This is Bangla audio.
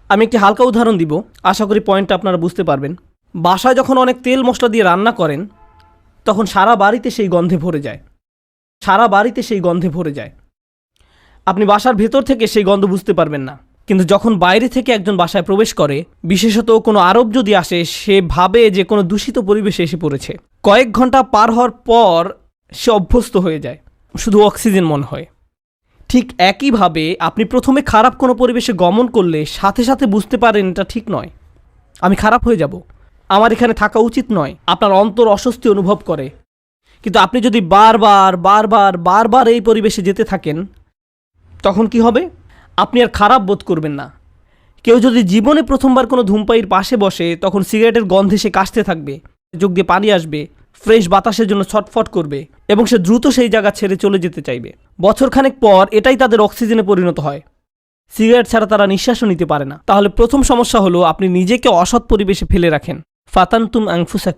আমি একটি হালকা উদাহরণ দিব, আশা করি পয়েন্টটা আপনারা বুঝতে পারবেন। বাসায় যখন অনেক তেল মশলা দিয়ে রান্না করেন তখন সারা বাড়িতে সেই গন্ধে ভরে যায়, সারা বাড়িতে সেই গন্ধে ভরে যায়। আপনি বাসার ভেতর থেকে সেই গন্ধ বুঝতে পারবেন না, কিন্তু যখন বাইরে থেকে একজন বাসায় প্রবেশ করে, বিশেষত কোনো আরব যদি আসে, সে ভাবে যে কোনো দূষিত পরিবেশে এসে পড়েছে। কয়েক ঘন্টা পার হওয়ার পর সে অভ্যস্ত হয়ে যায়, শুধু অক্সিজেন মনে হয়। ঠিক একইভাবে আপনি প্রথমে খারাপ কোনো পরিবেশে গমন করলে সাথে সাথে বুঝতে পারেন এটা ঠিক নয়, আমি খারাপ হয়ে যাব, আমার এখানে থাকা উচিত নয়। আপনার অন্তর অস্বস্তি অনুভব করে। কিন্তু আপনি যদি বারবার বারবার বারবার এই পরিবেশে যেতে থাকেন, তখন কি হবে? আপনি আর খারাপ বোধ করবেন না। কেউ যদি জীবনে প্রথমবার কোনো ধূমপায়ীর পাশে বসে, তখন সিগারেটের গন্ধে সে কাশতে থাকবে, চোখ দিয়ে পানি আসবে, ফ্রেশ বাতাসের জন্য ছটফট করবে এবং সে দ্রুত সেই জায়গা ছেড়ে চলে যেতে চাইবে। বছরখানেক পর এটাই তাদের অক্সিজেনে পরিণত হয়। সিগারেট ছাড়া তারা নিঃশ্বাসও নিতে পারে না। তাহলে প্রথম সমস্যা হলো আপনি নিজেকে অসৎ পরিবেশে ফেলে রাখেন। ফাতানতুম আনফুসাকুম।